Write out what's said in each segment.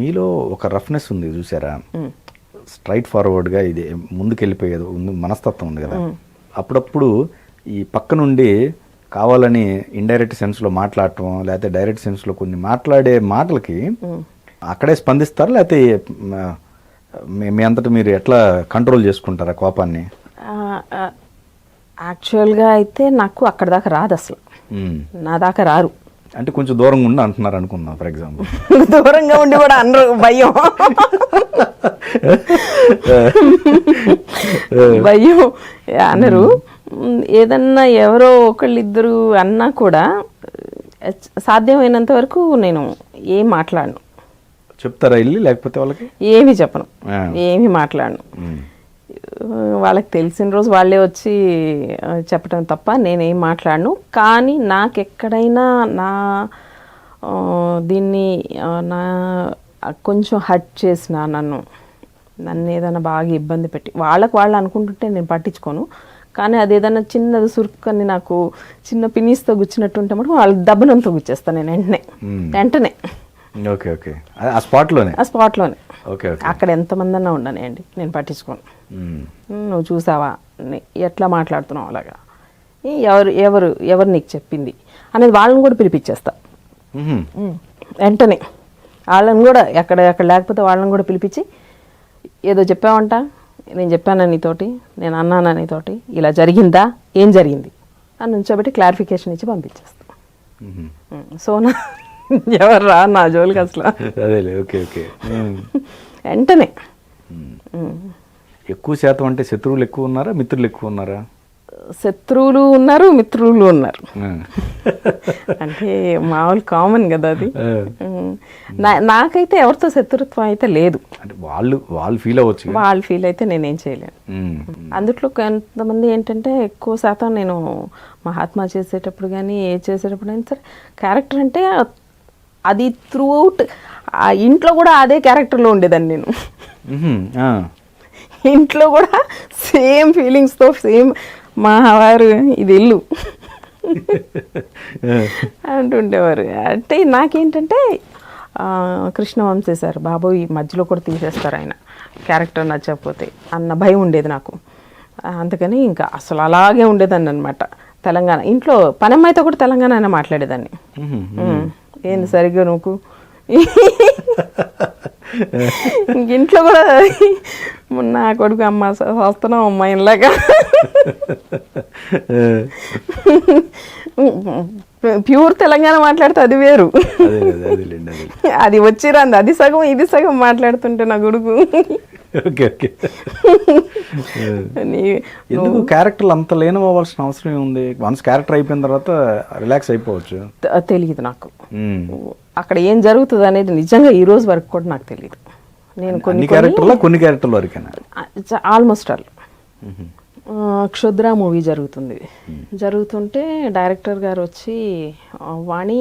మీలో ఒక రఫ్నెస్ ఉంది చూసారా, స్ట్రైట్ ఫార్వర్డ్గా ఇది ముందుకెళ్ళిపోయేది మనస్తత్వం ఉంది కదా. అప్పుడప్పుడు ఈ పక్క నుండి కావాలని ఇండైరెక్ట్ సెన్స్లో మాట్లాడటం, లేకపోతే డైరెక్ట్ సెన్స్లో కొన్ని మాట్లాడే మాటలకి అక్కడే స్పందిస్తారు, లేకపోతే మీ అంతటా మీరు ఎట్లా కంట్రోల్ చేసుకుంటారా కోపాన్ని? యాక్చువల్గా అయితే నాకు అక్కడ దాకా రాదు అసలు, నా దాకా రారు. అంటే కొంచెం దూరంగా ఉండి అంటున్నారు అనుకుందాం ఫర్ ఎగ్జాంపుల్. దూరంగా ఉండి కూడా అనరు, భయం భయం అనరు. ఏదన్నా ఎవరో ఒకళ్ళిద్దరు అన్నా కూడా సాధ్యమైనంత వరకు నేను ఏం మాట్లాడను. చెప్తారా వెళ్ళి, లేకపోతే వాళ్ళకి ఏమి చెప్పను, ఏమి మాట్లాడను. వాళ్ళకి తెలిసిన రోజు వాళ్ళే వచ్చి చెప్పడం తప్ప నేనేం మాట్లాడను. కానీ నాకు ఎక్కడైనా దీన్ని నా కొంచెం హర్ట్ చేసిన, నన్ను ఏదైనా బాగా ఇబ్బంది పెట్టి వాళ్ళు అనుకుంటుంటే నేను పట్టించుకోను. కానీ అది ఏదైనా చిన్నది సురుక్కని నాకు చిన్న పినీస్తో గుచ్చినట్టు ఉంటే మటుకు వాళ్ళు దెబ్బనంతో గుచ్చేస్తాను నేను వెంటనే. ఓకే ఓకే, ఆ స్పాట్లోనే ఓకే. అక్కడ ఎంతమంది అన్నా ఉండనండి, నేను పట్టించుకోను. నువ్వు చూసావా ఎట్లా మాట్లాడుతున్నావు అలాగా, ఎవరు నీకు చెప్పింది అనేది వాళ్ళని కూడా పిలిపించేస్తా వెంటనే. వాళ్ళని కూడా ఎక్కడ లేకపోతే వాళ్ళని కూడా పిలిపించి, ఏదో చెప్పావంట, నేను చెప్పానా నీతోటి, నేను అన్నానా నీతోటి, ఇలా జరిగిందా, ఏం జరిగింది అని నుంచోబెట్టి క్లారిఫికేషన్ ఇచ్చి పంపించేస్తా. సో ఎవరు రా నా జోలికి అసలు. వెంటనే. ఎక్కువ శాతం అంటే శత్రువులు ఎక్కువ ఉన్నారా, మిత్రులు ఎక్కువ ఉన్నారా? శత్రువులు ఉన్నారు, మిత్రులు ఉన్నారు. అంటే మామూలు కామన్ కదా అది. నాకైతే ఎవరితో శత్రుత్వం అయితే లేదు. అంటే వాళ్ళు ఫీల్ అవ్వచ్చు, వాళ్ళు ఫీల్ అయితే నేనేం చేయలేను. అందుట్లో కొంతమంది ఏంటంటే ఎక్కువ శాతం నేను మహాత్మా చేసేటప్పుడు కానీ చేసేటప్పుడు అయినా సరే క్యారెక్టర్ అంటే అది త్రూ అవుట్ ఇంట్లో కూడా అదే క్యారెక్టర్లో ఉండేదాన్ని నేను. ఇంట్లో కూడా సేమ్ ఫీలింగ్స్తో సేమ్ మా వారు ఇది ఇల్లు అంటుండేవారు. అంటే నాకేంటంటే కృష్ణవంశీ సార్ బాబోయ్ ఈ మధ్యలో కూడా తీసేస్తారు ఆయన క్యారెక్టర్ నచ్చకపోతే అన్న భయం ఉండేది నాకు. అందుకని ఇంకా అసలు అలాగే ఉండేదాన్ని అనమాట. తెలంగాణ ఇంట్లో పనమ్మాయితో కూడా తెలంగాణ మాట్లాడేదాన్ని. ఏంది సరిగ్గా నువ్వు ఇంట్లో కూడా నా కొడుకు అమ్మ వస్తున్నాం అమ్మాయిలాగా ప్యూర్ తెలంగాణ మాట్లాడితే అది వేరు. అది వచ్చిరంది, అది సగం ఇది సగం మాట్లాడుతుంటే నా కొడుకు. ఎందుకు క్యారెక్టర్లు అంత లేనవ్వాల్సిన అవసరం ఉంది? వన్స్ క్యారెక్టర్ అయిపోయిన తర్వాత రిలాక్స్ అయిపోవచ్చు. తెలియదు నాకు అక్కడ ఏం జరుగుతుంది అనేది, నిజంగా ఈ రోజు వరకు కూడా నాకు తెలియదు. నేను కొన్ని క్యారెక్టర్ల వరకేనా? Almost all. క్షుద్ర మూవీ జరుగుతుంటే డైరెక్టర్ గారు వచ్చి, వాణి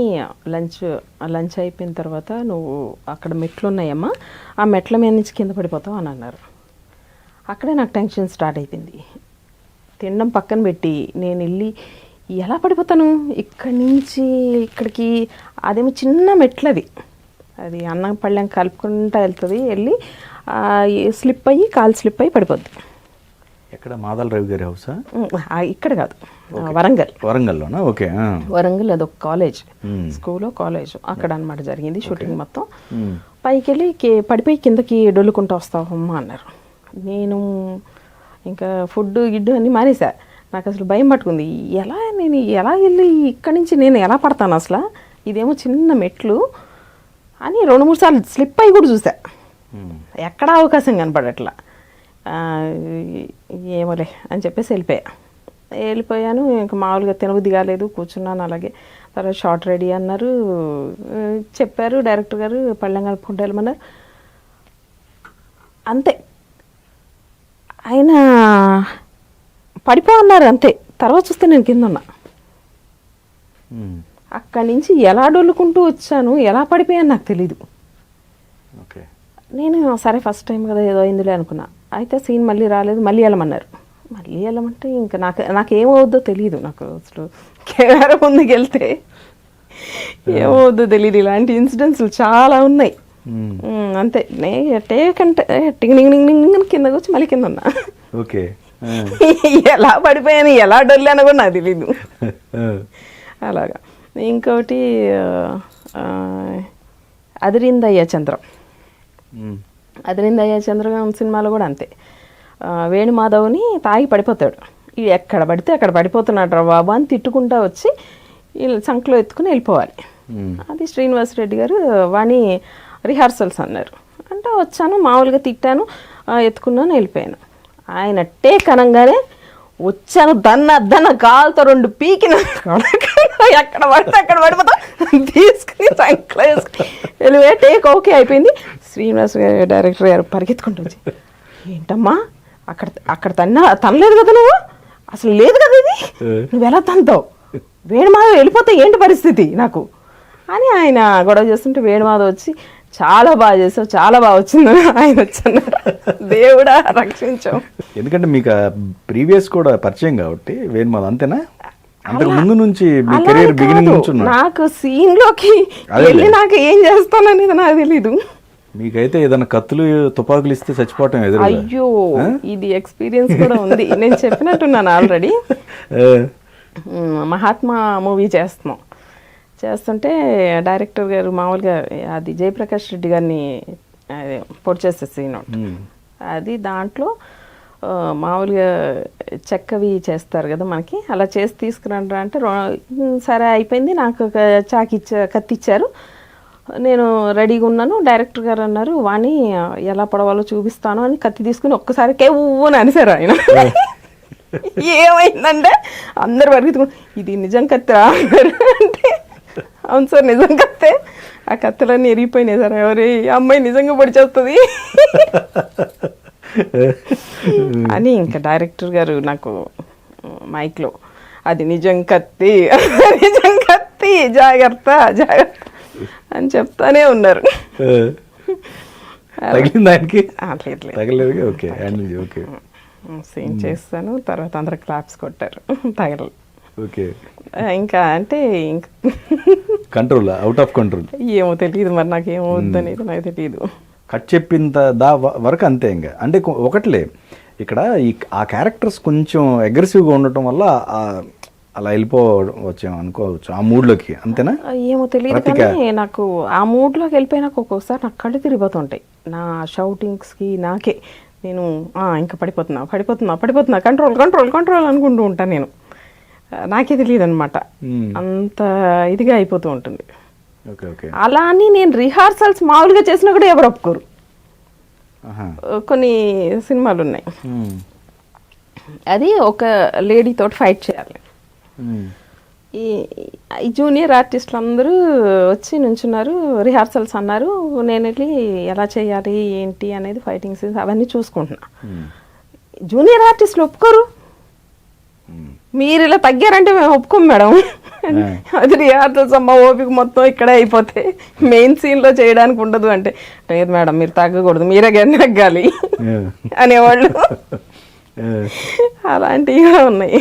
లంచ్ అయిపోయిన తర్వాత నువ్వు అక్కడ మెట్లు ఉన్నాయమ్మా, ఆ మెట్ల మీద నుంచి కింద పడిపోతావు అని అన్నారు. అక్కడే నాకు టెన్షన్ స్టార్ట్ అయిపోయింది. తినడం పక్కన పెట్టి నేను వెళ్ళి ఎలా పడిపోతాను ఇక్కడి నుంచి ఇక్కడికి, అదేమో చిన్న మెట్లవి, అది అన్నం పళ్ళెం కలుపుకుంటూ వెళ్తుంది, వెళ్ళి కాలు స్లిప్ అయ్యి పడిపోద్ది. ఎక్కడ? మాదాల రవి గారి హౌసా? ఇక్కడ కాదు, వరంగల్లోనా? ఓకే. వరంగల్ అదొక కాలేజ్, స్కూలో కాలేజ్ అక్కడ అనమాట జరిగింది షూటింగ్ మొత్తం. పైకి వెళ్ళి పడిపోయి కిందకి డొల్లుకుంటూ వస్తావమ్మా అన్నారు. నేను ఇంకా ఫుడ్ గిడ్డు అన్నీ మానేసా. నాకు అసలు భయం పట్టుకుంది. నేను ఎలా వెళ్ళి ఇక్కడి నుంచి నేను ఎలా పడతాను అసలు, ఇదేమో చిన్న మెట్లు అని 2-3 సార్లు స్లిప్ అయ్యి కూడా చూసా. ఎక్కడా అవకాశం కనపడట్లా. ఏమోలే అని చెప్పేసి వెళ్ళిపోయాను. ఇంకా మామూలుగా తినబుద్ధి కాలేదు, కూర్చున్నాను అలాగే. తర్వాత షార్ట్ రెడీ అన్నారు, చెప్పారు డైరెక్టర్ గారు, పళ్ళెం కలుపుకుంటూ వెళ్ళమన్నారు. అంతే, ఆయన పడిపో అన్నారు అంతే. తర్వాత చూస్తే నేను కింద ఉన్నా. అక్కడి నుంచి ఎలా డొల్లుకుంటూ వచ్చాను, ఎలా పడిపోయాను నాకు తెలీదు. నేను సరే ఫస్ట్ టైం కదా ఏదో అయిందిలే అనుకున్నా. అయితే సీన్ మళ్ళీ రాలేదు, మళ్ళీ వెళ్ళమంటే ఇంకా నాకేమవుద్దో తెలియదు. నాకు అసలు కెమెరా ముందుకు వెళ్తే ఏమవుద్దో తెలియదు. ఇలాంటి ఇన్సిడెంట్స్ చాలా ఉన్నాయి. అంతే టేక్ అంటే టింగ్ కిందకు వచ్చి మళ్ళీ కింద ఉన్నా. ఓకే. ఎలా పడిపోయాను, ఎలా డొల్లాను కూడా నాకు తెలీదు. అలాగా. ఇంకోటి అదిరిందయ్య చంద్రం. అదిరిందయ్య చంద్రం సినిమాలో కూడా అంతే. వేణుమాధవ్ని తాగి పడిపోతాడు. ఇది ఎక్కడ పడితే అక్కడ పడిపోతున్నాడు రా బాబు అని తిట్టుకుంటా వచ్చి వీళ్ళు సంకలో ఎత్తుకుని వెళ్ళిపోవాలి. అది శ్రీనివాసరెడ్డి గారు వాణి రిహార్సల్స్ అన్నారు. అంటే వచ్చాను, మామూలుగా తిట్టాను, ఎత్తుకున్నాను, వెళ్ళిపోయాను. ఆయన టేక్ అనగానే వచ్చాను, దన్న కాలుతో 2 పీకిన ఎక్కడ పడితే అక్కడ పడిపోతా తీసుకుని సంకలో వేసుకుని వెళ్ళిపోయా. టేక్ ఓకే అయిపోయింది. శ్రీనివాస్ డైరెక్టర్ గారు పరిగెత్తుకుంటూ వచ్చి, ఏంటమ్మా అక్కడ తనలేదు కదా నువ్వు, అసలు లేదు కదా ఇది, నువ్వు ఎలా తంతావు, వేణుమాధవ్ వెళ్ళిపోతే ఏంటి పరిస్థితి నాకు అని ఆయన గొడవ చేస్తుంటే వేణుమాధవ్ వచ్చి చాలా బాగా చేసావు, చాలా బాగా వచ్చిందని ఆయన వచ్చన్నారు. దేవుడా రక్షించావు. ఎందుకంటే మీకు ప్రీవియస్ కూడా పరిచయం కాబట్టి వేణుమాధవ్, అంతేనా? అంతకు ముందు నుంచి మీ కెరీర్ బిగినింగ్ నుంచి నాకు సీన్ లోకి వెళ్ళి నాకు ఏం చేస్తాననేది నాకు తెలీదు. మీకైతే ఏదైనా కత్తులు తుపాకులు ఇస్తే చచ్చిపోవటం ఎదురు. అయ్యో, ఇది ఎక్స్పీరియన్స్ కూడా ఉంది. నేను చెప్పినట్టున్నాను ఆల్రెడీ. మహాత్మా మూవీ చేస్తుంటే డైరెక్టర్ గారు మామూలుగా అది జయప్రకాష్ రెడ్డి గారిని పొడి చేసే సీన్ అది. దాంట్లో మామూలుగా చెక్కవి చేస్తారు కదా మనకి, అలా చేసి తీసుకురండి అంటే సరే అయిపోయింది. నాకు కత్తి ఇచ్చారు, నేను రెడీగా ఉన్నాను. డైరెక్టర్ గారు అన్నారు వాణి ఎలా పడవాలో చూపిస్తాను అని కత్తి తీసుకుని ఒక్కసారి కేవ్వని అనిసారు ఆయన. ఏమైందంటే అందరు పరిగెత్తుకుని ఇది నిజం కత్తి అన్నారు. అంటే అవును సార్ నిజం కత్తే, ఆ కత్తులన్నీ ఎరిగిపోయినాయి సార్. ఎవరి అమ్మాయి నిజంగా పొడిచేస్తుంది అని ఇంకా డైరెక్టర్ గారు నాకు మైక్లో అది నిజం కత్తి, నిజం కత్తి, జాగ్రత్త జాగ్రత్త అని చెప్తానే ఉన్నారు. సీన్ చేస్తాను, తర్వాత అందరు క్లాప్స్ కొట్టారు, తగలదు. ఇంకా అంటే ఇంకా కంట్రోల్ అవుట్ ఆఫ్ కంట్రోల్ ఏమో తెలియదు మరి, నాకు ఏమవుద్దు అనేది నాకు తెలియదు. కట్ చెప్పినంత వరకు అంతే. ఇంకా అంటే ఒకట్లే ఇక్కడ ఆ క్యారెక్టర్స్ కొంచెం అగ్రెసివ్గా ఉండటం వల్ల అలా వెళ్ళిపోవచ్చు అనుకోవచ్చు ఆ మూడ్లోకి, అంతేనా? ఏమో తెలియదు కానీ నాకు ఆ మూడ్లోకి వెళ్ళిపోయినాక ఒక్కొక్కసారి నాకు కళ్ళు తిరిగిపోతుంటాయి నా షౌటింగ్స్కి. నాకే నేను ఇంకా పడిపోతున్నా కంట్రోల్ అనుకుంటూ ఉంటాను నేను. నాకే తెలియదు అనమాట, అంత ఇదిగా అయిపోతూ ఉంటుంది. అలా అని నేను రిహార్సల్స్ మామూలుగా చేసినా కూడా ఎవరు ఒప్పుకోరు. కొన్ని సినిమాలు ఉన్నాయి, అది ఒక లేడీ తోటి ఫైట్ చేయాలి. ఈ జూనియర్ ఆర్టిస్టులు అందరూ వచ్చి నుంచున్నారు, రిహార్సల్స్ అన్నారు. నేను వెళ్ళి ఎలా చేయాలి ఏంటి అనేది ఫైటింగ్ సీన్స్ అవన్నీ చూసుకుంటున్నా. జూనియర్ ఆర్టిస్టులు ఒప్పుకోరు. మీరు ఇలా తగ్గారంటే మేము ఒప్పుకోం మేడం, అది రిహార్సల్స్ అమ్మ ఓపిక మొత్తం ఇక్కడే అయిపోతే మెయిన్ సీన్లో చేయడానికి ఉండదు అంటే, లేదు మేడం మీరు తగ్గకూడదు, మీరే కానీ తగ్గాలి అనేవాళ్ళు. అలాంటివి కూడా ఉన్నాయి.